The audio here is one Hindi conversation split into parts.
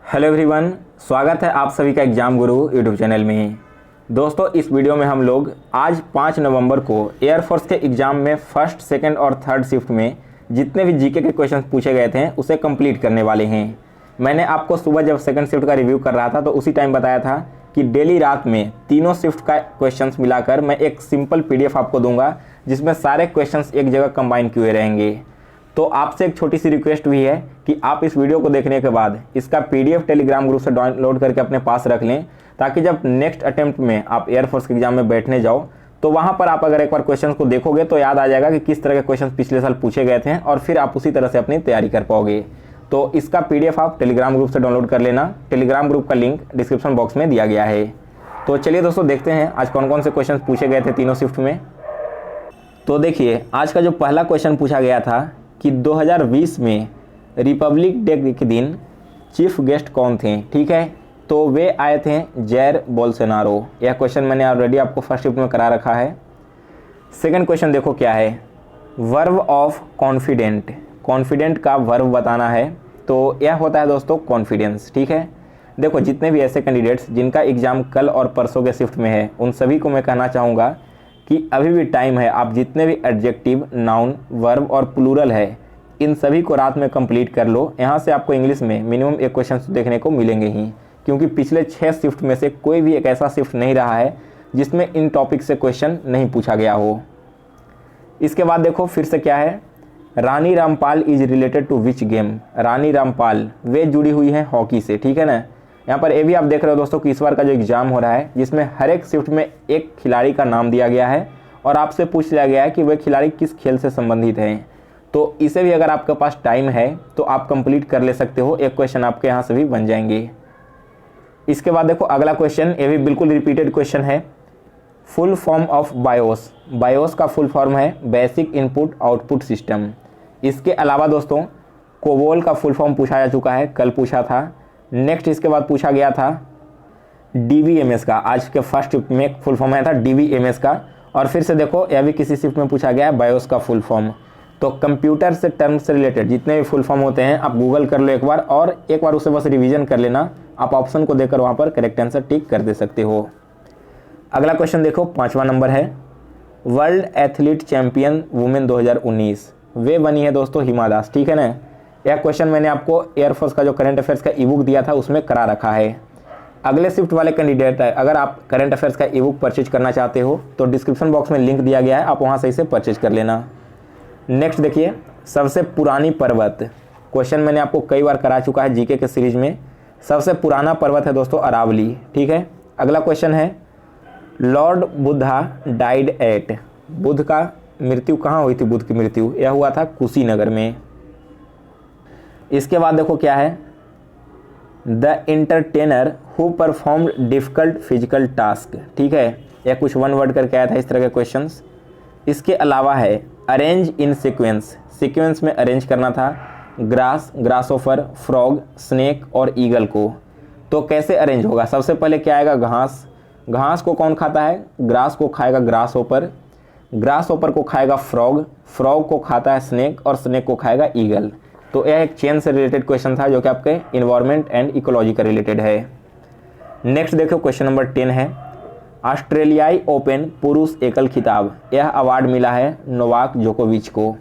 हेलो एवरीवन, स्वागत है आप सभी का एग्जाम गुरु यूट्यूब चैनल में। दोस्तों, इस वीडियो में हम लोग आज 5 नवंबर को एयरफोर्स के एग्ज़ाम में फर्स्ट, सेकंड और थर्ड शिफ्ट में जितने भी जीके के क्वेश्चन पूछे गए थे उसे कंप्लीट करने वाले हैं। मैंने आपको सुबह जब सेकंड शिफ्ट का रिव्यू कर रहा था तो उसी टाइम बताया था कि डेली रात में तीनों शिफ्ट का क्वेश्चन मिलाकर मैं एक सिंपल PDF आपको दूंगा जिसमें सारे क्वेश्चन एक जगह कंबाइन किए रहेंगे। तो आपसे एक छोटी सी रिक्वेस्ट भी है कि आप इस वीडियो को देखने के बाद इसका PDF टेलीग्राम ग्रुप से डाउनलोड करके अपने पास रख लें, ताकि जब नेक्स्ट अटेम्प्ट में आप एयरफोर्स के एग्जाम में बैठने जाओ तो वहां पर आप अगर एक बार क्वेश्चन को देखोगे तो याद आ जाएगा कि किस तरह के क्वेश्चन पिछले साल पूछे गए थे और फिर आप उसी तरह से अपनी तैयारी कर पाओगे। तो इसका PDF आप टेलीग्राम ग्रुप से डाउनलोड कर लेना। टेलीग्राम ग्रुप का लिंक डिस्क्रिप्शन बॉक्स में दिया गया है। तो चलिए दोस्तों, देखते हैं आज कौन कौन से क्वेश्चन पूछे गए थे तीनों शिफ्ट में। तो देखिए, आज का जो पहला क्वेश्चन पूछा गया था कि 2020 में रिपब्लिक डे के दिन चीफ गेस्ट कौन थे। ठीक है, तो वे आए थे जैर बोल्सोनारो। यह क्वेश्चन मैंने ऑलरेडी आपको फर्स्ट शिफ्ट में करा रखा है। सेकंड क्वेश्चन देखो क्या है, वर्ब ऑफ कॉन्फिडेंट। कॉन्फिडेंट का वर्ब बताना है, तो यह होता है दोस्तों कॉन्फिडेंस। ठीक है, देखो जितने भी ऐसे कैंडिडेट्स जिनका एग्जाम कल और परसों के शिफ्ट में है उन सभी को मैं कहना चाहूँगा कि अभी भी टाइम है। आप जितने भी एडजेक्टिव, नाउन, वर्ब और प्लूरल है इन सभी को रात में कंप्लीट कर लो। यहाँ से आपको इंग्लिश में मिनिमम एक क्वेश्चन देखने को मिलेंगे ही, क्योंकि पिछले 6 शिफ्ट में से कोई भी एक ऐसा शिफ्ट नहीं रहा है जिसमें इन टॉपिक से क्वेश्चन नहीं पूछा गया हो। इसके बाद देखो फिर से क्या है, Rani Rampal is related to which game. Rani Rampal वे जुड़ी हुई हैं हॉकी से। ठीक है ना, यहाँ पर ये भी आप देख रहे हो दोस्तों कि इस बार का जो एग्जाम हो रहा है जिसमें हर एक शिफ्ट में एक खिलाड़ी का नाम दिया गया है और आपसे पूछ लिया गया है कि वह खिलाड़ी किस खेल से संबंधित हैं। तो इसे भी अगर आपके पास टाइम है तो आप कंप्लीट कर ले सकते हो, एक क्वेश्चन आपके यहाँ से भी बन जाएंगे। इसके बाद देखो अगला क्वेश्चन, ये भी बिल्कुल रिपीटेड क्वेश्चन है। Full form of BIOS. BIOS का फुल फॉर्म है बेसिक इनपुट आउटपुट सिस्टम। इसके अलावा दोस्तों कोबोल का फुल फॉर्म पूछा जा चुका है, कल पूछा था। नेक्स्ट इसके बाद पूछा गया था DBMS का। आज के फर्स्ट शिफ्ट में फुल फॉर्म आया था DBMS का, और फिर से देखो यह भी किसी शिफ्ट में पूछा गया है बायोस का फुल फॉर्म। तो कंप्यूटर से टर्म से रिलेटेड जितने भी फुल फॉर्म होते हैं आप गूगल कर लो एक बार, और एक बार उसे बस रिवीजन कर लेना। आप ऑप्शन को देकर वहाँ पर करेक्ट आंसर टिक कर दे सकते हो। अगला क्वेश्चन देखो 5वां नंबर है, वर्ल्ड एथलीट चैंपियन वुमेन 2019 वे बनी है दोस्तों हिमा दास। ठीक है ना, यह क्वेश्चन मैंने आपको एयरफोर्स का जो करंट अफेयर्स का ईबुक दिया था उसमें करा रखा है। अगले शिफ्ट वाले कैंडिडेट अगर आप करंट अफेयर्स का ईबुक परचेज करना चाहते हो तो डिस्क्रिप्शन बॉक्स में लिंक दिया गया है, आप वहां से इसे परचेज कर लेना। नेक्स्ट देखिए, सबसे पुरानी पर्वत। क्वेश्चन मैंने आपको कई बार करा चुका है जीके के सीरीज में। सबसे पुराना पर्वत है दोस्तों अरावली। ठीक है, अगला क्वेश्चन है, Lord Buddha died eight. Buddha का मृत्यु कहाँ हुई थी? बुद्ध की मृत्यु यह हुआ था कुशीनगर में। इसके बाद देखो क्या है, the entertainer who perform difficult physical task. ठीक है, यह कुछ वन वर्ड करके आया था इस तरह के क्वेश्चंस। इसके अलावा है अरेंज इन सीक्वेंस। सीक्वेंस में अरेंज करना था ग्रास, ग्रासओफर, फ्रॉग, स्नेक और ईगल को। तो कैसे अरेंज होगा? सबसे पहले क्या आएगा? घास। घास को कौन खाता है? ग्रास को खाएगा ग्रासओपर, ग्रासओपर को खाएगा फ्रॉग, फ्रॉग को खाता है स्नेक और स्नेक को खाएगा ईगल। तो यह एक चेन से रिलेटेड क्वेश्चन था जो कि आपके इन्वायरमेंट एंड इकोलॉजी का रिलेटेड है। नेक्स्ट देखो क्वेश्चन नंबर 10 है, ऑस्ट्रेलियाई ओपन पुरुष एकल खिताब। यह अवार्ड मिला है नोवाक जोकोविच को।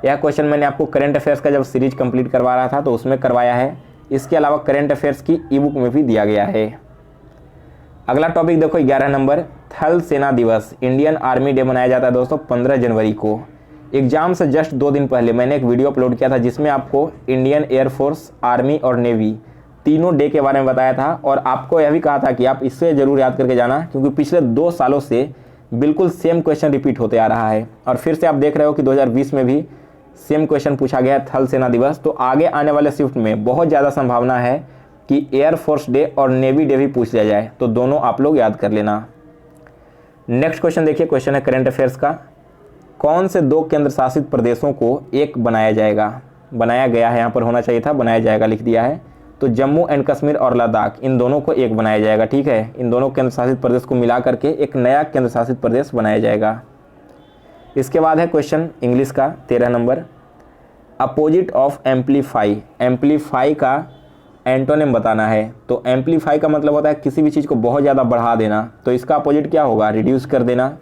यह क्वेश्चन मैंने आपको करंट अफेयर्स का जब सीरीज कंप्लीट करवा रहा था तो उसमें करवाया है। इसके अलावा करंट अफेयर्स की ईबुक में भी दिया गया है। अगला टॉपिक देखो 11 नंबर, थल सेना दिवस। इंडियन आर्मी डे मनाया जाता है दोस्तों 15 जनवरी को। एग्जाम से जस्ट 2 दिन पहले मैंने एक वीडियो अपलोड किया था जिसमें आपको इंडियन एयरफोर्स, आर्मी और नेवी तीनों डे के बारे में बताया था, और आपको यह भी कहा था कि आप इससे जरूर याद करके जाना, क्योंकि पिछले 2 सालों से बिल्कुल सेम क्वेश्चन रिपीट होते आ रहा है। और फिर से आप देख रहे हो कि 2020 में भी सेम क्वेश्चन पूछा गया थल सेना दिवस। तो आगे आने वाले शिफ्ट में बहुत ज़्यादा संभावना है कि एयरफोर्स डे और नेवी डे भी पूछ लिया जाए, तो दोनों आप लोग याद कर लेना। नेक्स्ट क्वेश्चन देखिए, क्वेश्चन है करंट अफेयर्स का, कौन से 2 केंद्र शासित प्रदेशों को एक बनाया जाएगा? बनाया गया है, यहाँ पर होना चाहिए था बनाया जाएगा लिख दिया है। तो जम्मू एंड कश्मीर और लद्दाख, इन दोनों को एक बनाया जाएगा। ठीक है, इन दोनों केंद्र शासित प्रदेश को मिला करके एक नया केंद्र शासित प्रदेश बनाया जाएगा। इसके बाद है क्वेश्चन इंग्लिश का 13 number, opposite of amplify. Amplify का एंटोनिम बताना है। तो एम्पलीफाई का मतलब होता है किसी भी चीज़ को बहुत ज़्यादा बढ़ा देना, तो इसका अपोजिट क्या होगा, रिड्यूस कर देना।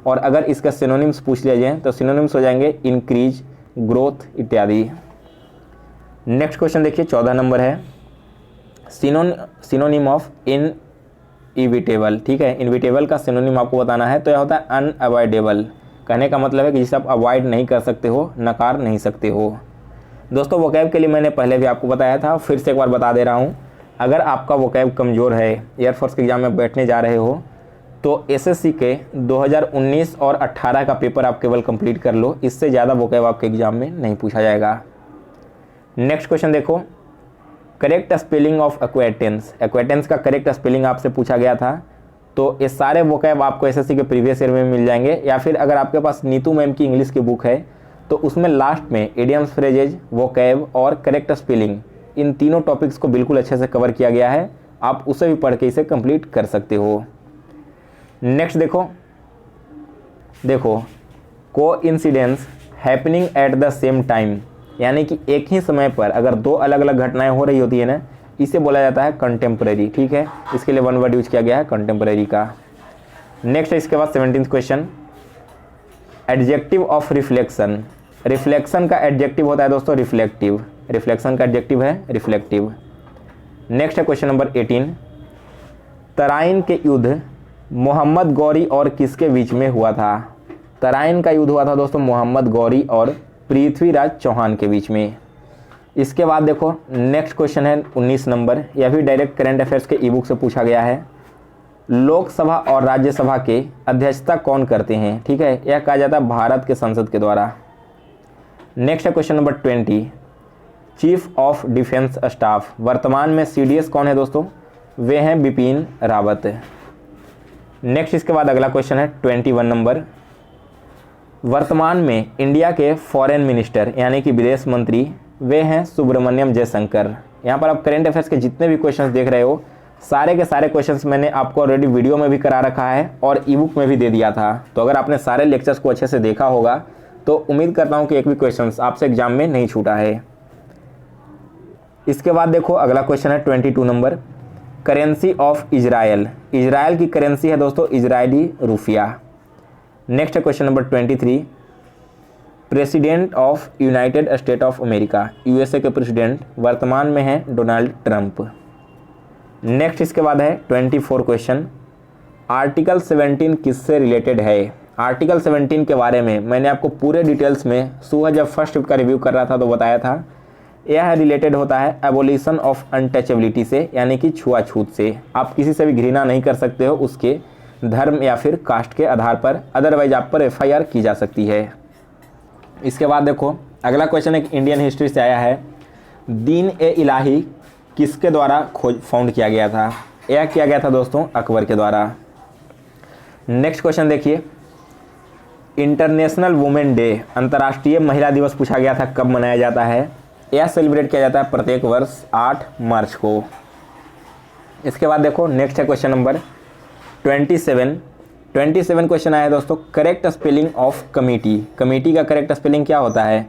और अगर इसका सिनोनिम्स पूछ लिया जाए तो सिनोनिम्स हो जाएंगे इंक्रीज, ग्रोथ इत्यादि। नेक्स्ट क्वेश्चन देखिए 14 नंबर है, सिनोनिम ऑफ इनइविटेबल। ठीक है, इनविटेबल का सिनोनिम आपको बताना है, तो यह होता है अनअवॉइडेबल। कहने का मतलब है कि जिसे आप अवॉइड नहीं कर सकते हो, नकार नहीं सकते हो। दोस्तों वोकैब के लिए मैंने पहले भी आपको बताया था, फिर से एक बार बता दे रहा हूँ। अगर आपका वोकैब कमज़ोर है, एयरफोर्स के एग्जाम में बैठने जा रहे हो, तो एसएससी के 2019 और 18 का पेपर आप केवल कंप्लीट कर लो, इससे ज़्यादा वोकैब आपके एग्जाम में नहीं पूछा जाएगा। नेक्स्ट क्वेश्चन देखो, करेक्ट स्पेलिंग ऑफ एक्वेटेंस। एक्वेटेंस का करेक्ट स्पेलिंग आपसे पूछा गया था, तो ये सारे वोकैब आपको एसएससी के प्रीवियस ईयर में मिल जाएंगे, या फिर अगर आपके पास नीतू मैम की इंग्लिश की बुक है तो उसमें लास्ट में इडियम्स, फ्रेजेज, वोकैब और करेक्ट स्पेलिंग, इन तीनों टॉपिक्स को बिल्कुल अच्छे से कवर किया गया है। आप उसे भी पढ़ के इसे कंप्लीट कर सकते हो। नेक्स्ट देखो coincidence happening at the same time, यानी कि एक ही समय पर अगर दो अलग अलग घटनाएं हो रही होती है ना, इसे बोला जाता है कंटेम्परेरी। ठीक है, इसके लिए वन वर्ड यूज किया गया है कंटेम्परेरी का। नेक्स्ट है इसके बाद 17th question, adjective of reflection. Reflection का एडजेक्टिव होता है दोस्तों रिफ्लेक्टिव, रिफ्लेक्शन का एडजेक्टिव है रिफ्लेक्टिव। नेक्स्ट है क्वेश्चन नंबर 18, तराइन के युद्ध मोहम्मद गौरी और किसके बीच में हुआ था। तराइन का युद्ध हुआ था दोस्तों मोहम्मद गौरी और पृथ्वीराज चौहान के बीच में। इसके बाद देखो नेक्स्ट क्वेश्चन है 19 नंबर, यह भी डायरेक्ट करंट अफेयर्स के ई बुक से पूछा गया है। लोकसभा और राज्यसभा के अध्यक्षता कौन करते हैं। ठीक है, यह कहा जाता है भारत के संसद के द्वारा। नेक्स्ट है question number 20, chief of defence staff. वर्तमान में सीडीएस कौन है दोस्तों, वे हैं बिपिन रावत। नेक्स्ट इसके बाद अगला क्वेश्चन है 21 नंबर, वर्तमान में इंडिया के फॉरेन मिनिस्टर यानी कि विदेश मंत्री वे हैं सुब्रमण्यम जयशंकर। यहाँ पर आप करंट अफेयर्स के जितने भी क्वेश्चंस देख रहे हो, सारे के सारे क्वेश्चंस मैंने आपको ऑलरेडी वीडियो में भी करा रखा है और ई बुक में भी दे दिया था। तो अगर आपने सारे लेक्चर्स को अच्छे से देखा होगा तो उम्मीद करता हूँ कि एक भी क्वेश्चंस आपसे एग्जाम में नहीं छूटा है। इसके बाद देखो अगला क्वेश्चन है 22 number, currency of Israel. Israel की करेंसी है दोस्तों इजरायली रुपया। नेक्स्ट है question number 23, president of United state of America. USA के प्रेसिडेंट वर्तमान में हैं डोनाल्ड ट्रंप। नेक्स्ट इसके बाद है 24 क्वेश्चन, आर्टिकल 17 किससे रिलेटेड है। आर्टिकल 17 के बारे में मैंने आपको पूरे डिटेल्स में सुबह जब फर्स्ट शिफ्ट का रिव्यू कर रहा था तो बताया था। यह रिलेटेड होता है एबोलिशन ऑफ अनटचेबिलिटी से, यानी कि छुआछूत से। आप किसी से भी घृणा नहीं कर सकते हो उसके धर्म या फिर कास्ट के आधार पर, अदरवाइज आप पर एफआईआर की जा सकती है। इसके बाद देखो अगला क्वेश्चन एक इंडियन हिस्ट्री से आया है, दीन ए इलाही किसके द्वारा फाउंड किया गया था। यह किया गया था दोस्तों अकबर के द्वारा। नेक्स्ट क्वेश्चन देखिए, इंटरनेशनल वुमेन डे, अंतर्राष्ट्रीय महिला दिवस पूछा गया था, कब मनाया जाता है। यह सेलिब्रेट किया जाता है प्रत्येक वर्ष 8 मार्च को। इसके बाद देखो नेक्स्ट है क्वेश्चन नंबर 27 क्वेश्चन आया है दोस्तों, correct spelling of committee. Committee का करेक्ट स्पेलिंग क्या होता है,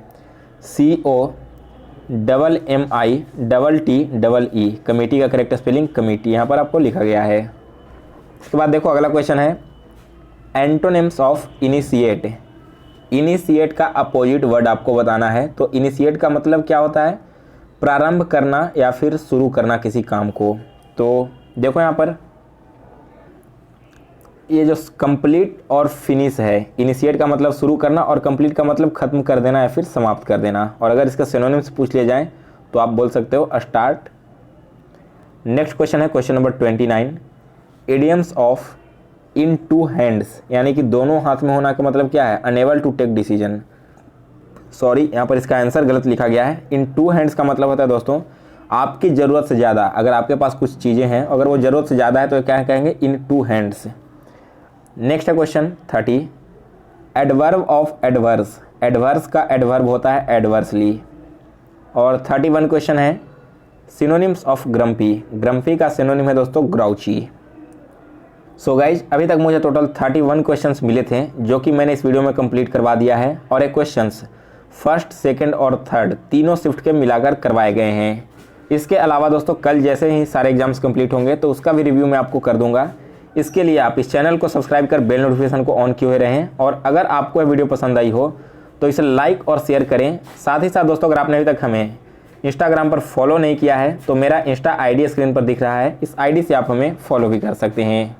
COMMITTEE। कमेटी का करेक्ट स्पेलिंग कमेटी, यहाँ पर आपको लिखा गया है। इसके बाद देखो अगला क्वेश्चन है एंटोनिम्स ऑफ इनिशिएट। इनिशिएट का अपोजिट वर्ड आपको बताना है। तो इनिशिएट का मतलब क्या होता है, प्रारंभ करना या फिर शुरू करना किसी काम को। तो देखो यहाँ पर ये जो कंप्लीट और फिनिश है, इनिशिएट का मतलब शुरू करना और कंप्लीट का मतलब खत्म कर देना या फिर समाप्त कर देना। और अगर इसका सिनोनिम्स पूछ लिए जाएं तो आप बोल सकते हो स्टार्ट। नेक्स्ट क्वेश्चन है question number 29, idioms of in two hands, यानी कि दोनों हाथ में होना का मतलब क्या है, unable to take decision. Sorry, यहाँ पर इसका आंसर गलत लिखा गया है। इन टू हैंड्स का मतलब होता है दोस्तों आपकी ज़रूरत से ज़्यादा, अगर आपके पास कुछ चीज़ें हैं अगर वो ज़रूरत से ज़्यादा है तो क्या कहेंगे, इन टू हैंड्स। नेक्स्ट है question 30, adverb of adverse. Adverse का एडवर्ब होता है एडवर्सली। और 31 क्वेश्चन है सिनोनिम्स ऑफ ग्रम्पी। ग्रम्पी का सिनोनिम है दोस्तों ग्राउची। सो गाइज अभी तक मुझे टोटल 31 क्वेश्चंस मिले थे जो कि मैंने इस वीडियो में कंप्लीट करवा दिया है। और ये क्वेश्चंस फर्स्ट, सेकंड और थर्ड तीनों शिफ्ट के मिलाकर करवाए गए हैं। इसके अलावा दोस्तों कल जैसे ही सारे एग्जाम्स कंप्लीट होंगे तो उसका भी रिव्यू मैं आपको कर दूंगा। इसके लिए आप इस चैनल को सब्सक्राइब कर बेल नोटिफिकेशन को ऑन किए हुए रहें, और अगर आपको यह वीडियो पसंद आई हो तो इसे लाइक और शेयर करें। साथ ही साथ दोस्तों अगर आपने अभी तक हमें इंस्टाग्राम पर फॉलो नहीं किया है तो मेरा इंस्टा आईडी स्क्रीन पर दिख रहा है, इस आईडी से आप हमें फॉलो भी कर सकते हैं।